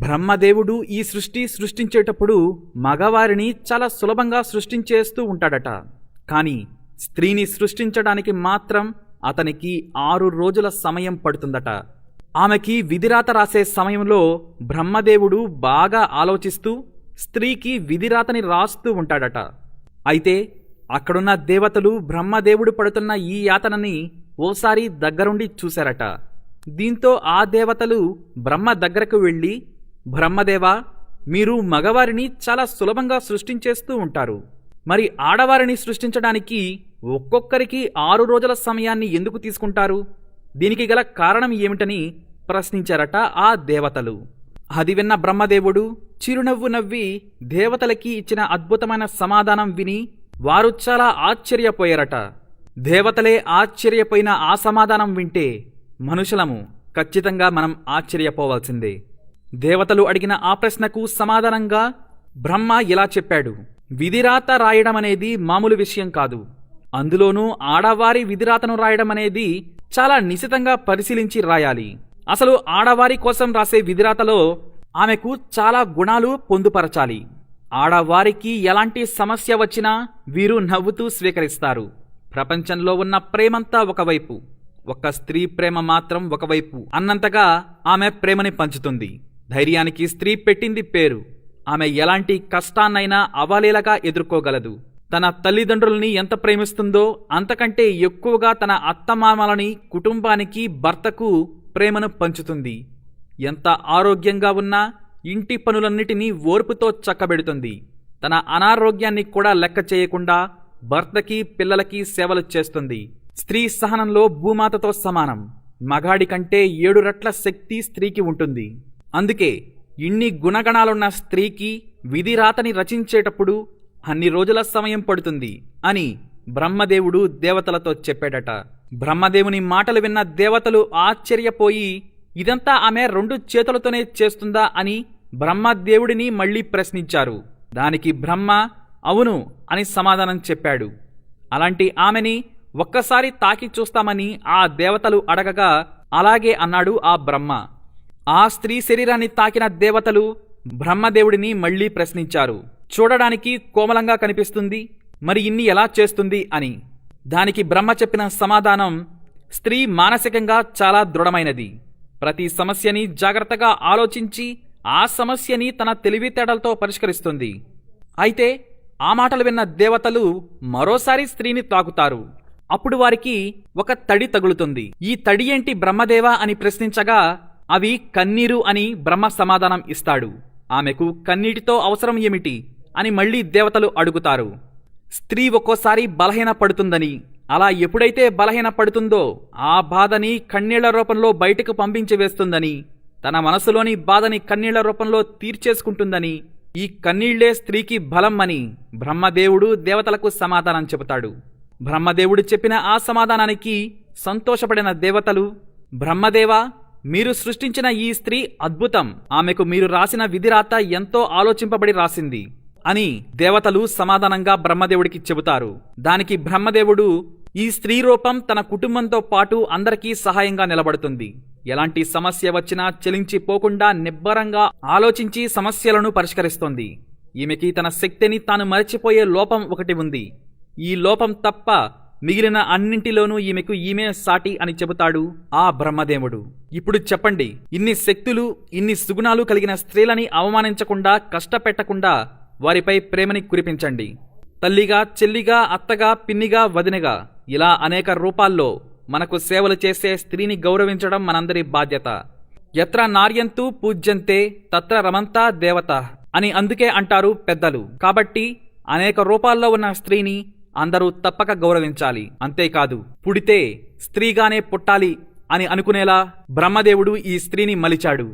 బ్రహ్మదేవుడు ఈ సృష్టించేటప్పుడు మగవారిని చాలా సులభంగా సృష్టించేస్తూ ఉంటాడట. కానీ స్త్రీని సృష్టించడానికి మాత్రం అతనికి 6 రోజుల సమయం పడుతుందట. ఆమెకి విధిరాత రాసే సమయంలో బ్రహ్మదేవుడు బాగా ఆలోచిస్తూ స్త్రీకి విధిరాతని రాస్తూ ఉంటాడట. అయితే అక్కడున్న దేవతలు బ్రహ్మదేవుడు పడుతున్న ఈ యాతనని ఓసారి దగ్గరుండి చూశారట. దీంతో ఆ దేవతలు బ్రహ్మ దగ్గరకు వెళ్ళి, బ్రహ్మదేవా, మీరు మగవారిని చాలా సులభంగా సృష్టించేస్తూ ఉంటారు, మరి ఆడవారిని సృష్టించడానికి ఒక్కొక్కరికి 6 రోజుల సమయాన్ని ఎందుకు తీసుకుంటారు? దీనికి గల కారణం ఏమిటని ప్రశ్నించారట ఆ దేవతలు. అది విన్న బ్రహ్మదేవుడు చిరునవ్వు నవ్వి దేవతలకి ఇచ్చిన అద్భుతమైన సమాధానం విని వారు చాలా ఆశ్చర్యపోయారట. దేవతలే ఆశ్చర్యపోయిన ఆ సమాధానం వింటే మనుషులము ఖచ్చితంగా మనం ఆశ్చర్యపోవాల్సిందే. దేవతలు అడిగిన ఆ ప్రశ్నకు సమాధానంగా బ్రహ్మ ఇలా చెప్పాడు: విధిరాత రాయడం అనేది మామూలు విషయం కాదు. అందులోనూ ఆడవారి విధిరాతను రాయడం అనేది చాలా నిశితంగా పరిశీలించి రాయాలి. అసలు ఆడవారి కోసం రాసే విధిరాతలో ఆమెకు చాలా గుణాలు పొందుపరచాలి. ఆడవారికి ఎలాంటి సమస్య వచ్చినా వీరు నవ్వుతూ స్వీకరిస్తారు. ప్రపంచంలో ఉన్న ప్రేమంతా ఒకవైపు, ఒక్క స్త్రీ ప్రేమ మాత్రం ఒకవైపు అన్నంతగా ఆమె ప్రేమని పంచుతుంది. ధైర్యానికి స్త్రీ పెట్టింది పేరు. ఆమె ఎలాంటి కష్టాన్నైనా అవలీలగా ఎదుర్కోగలదు. తన తల్లిదండ్రుల్ని ఎంత ప్రేమిస్తుందో అంతకంటే ఎక్కువగా తన అత్తమామలని, కుటుంబానికి, భర్తకు ప్రేమను పంచుతుంది. ఎంత ఆరోగ్యంగా ఉన్నా ఇంటి పనులన్నిటినీ ఓర్పుతో చక్కబెడుతుంది. తన అనారోగ్యాన్ని కూడా లెక్క చేయకుండా భర్తకి, పిల్లలకి సేవలు చేస్తుంది. స్త్రీ సహనంలో భూమాతతో సమానం. మగాడి కంటే 7 రెట్ల శక్తి స్త్రీకి ఉంటుంది. అందుకే ఇన్ని గుణగణాలున్న స్త్రీకి విధిరాతని రచించేటప్పుడు అన్ని రోజుల సమయం పడుతుంది అని బ్రహ్మదేవుడు దేవతలతో చెప్పాడట. బ్రహ్మదేవుని మాటలు విన్న దేవతలు ఆశ్చర్యపోయి, ఇదంతా ఆమె 2 చేతులతోనే చేస్తుందా అని బ్రహ్మదేవుడిని మళ్లీ ప్రశ్నించారు. దానికి బ్రహ్మ అవును అని సమాధానం చెప్పాడు. అలాంటి ఆమెని ఒక్కసారి తాకి చూస్తామని ఆ దేవతలు అడగగా అలాగే అన్నాడు ఆ బ్రహ్మ. ఆ స్త్రీ శరీరాన్ని తాకిన దేవతలు బ్రహ్మదేవుడిని మళ్లీ ప్రశ్నించారు. చూడడానికి కోమలంగా కనిపిస్తుంది, మరి ఇన్ని ఎలా చేస్తుంది అని. దానికి బ్రహ్మ చెప్పిన సమాధానం: స్త్రీ మానసికంగా చాలా దృఢమైనది. ప్రతి సమస్యని జాగ్రత్తగా ఆలోచించి ఆ సమస్యని తన తెలివితేటలతో పరిష్కరిస్తుంది. అయితే ఆ మాటలు విన్న దేవతలు మరోసారి స్త్రీని తాకుతారు. అప్పుడు వారికి ఒక తడి తగులుతుంది. ఈ తడి ఏంటి బ్రహ్మదేవా అని ప్రశ్నించగా అవి కన్నీరు అని బ్రహ్మ సమాధానం ఇస్తాడు. ఆమెకు కన్నీటితో అవసరం ఏమిటి అని మళ్లీ దేవతలు అడుగుతారు. స్త్రీ ఒక్కోసారి బలహీన పడుతుందని, అలా ఎప్పుడైతే బలహీన పడుతుందో ఆ బాధని కన్నీళ్ల రూపంలో బయటకు పంపించి వేస్తుందని, తన మనసులోని బాధని కన్నీళ్ల రూపంలో తీర్చేసుకుంటుందని, ఈ కన్నీళ్లే స్త్రీకి బలం అని బ్రహ్మదేవుడు దేవతలకు సమాధానం చెబుతాడు. బ్రహ్మదేవుడు చెప్పిన ఆ సమాధానానికి సంతోషపడిన దేవతలు, బ్రహ్మదేవా, మీరు సృష్టించిన ఈ స్త్రీ అద్భుతం. ఆమెకు మీరు రాసిన విధిరాత ఎంతో ఆలోచింపబడి రాసింది అని దేవతలు సమాధానంగా బ్రహ్మదేవుడికి చెబుతారు. దానికి బ్రహ్మదేవుడు, ఈ స్త్రీ రూపం తన కుటుంబంతో పాటు అందరికీ సహాయంగా నిలబడుతుంది. ఎలాంటి సమస్య వచ్చినా చెలించిపోకుండా నిబ్బరంగా ఆలోచించి సమస్యలను పరిష్కరిస్తుంది. ఈమెకి తన శక్తిని తాను మరచిపోయే లోపం ఒకటి ఉంది. ఈ లోపం తప్ప మిగిలిన అన్నింటిలోనూ ఈమె సాటి అని చెబుతాడు ఆ బ్రహ్మదేవుడు. ఇప్పుడు చెప్పండి, ఇన్ని శక్తులు, ఇన్ని సుగుణాలు కలిగిన స్త్రీలని అవమానించకుండా, కష్టపెట్టకుండా వారిపై ప్రేమని కురిపించండి. తల్లిగా, చెల్లిగా, అత్తగా, పిన్నిగా, వదినగా, ఇలా అనేక రూపాల్లో మనకు సేవలు చేసే స్త్రీని గౌరవించడం మనందరి బాధ్యత. యత్ర నార్యంతు పూజ్యంతే తత్ర రమంతా దేవత అని అందుకే అంటారు పెద్దలు. కాబట్టి అనేక రూపాల్లో ఉన్న స్త్రీని అందరూ తప్పక గౌరవించాలి. అంతేకాదు, పుడితే స్త్రీగానే పుట్టాలి అని అనుకునేలా బ్రహ్మదేవుడు ఈ స్త్రీని మలిచాడు.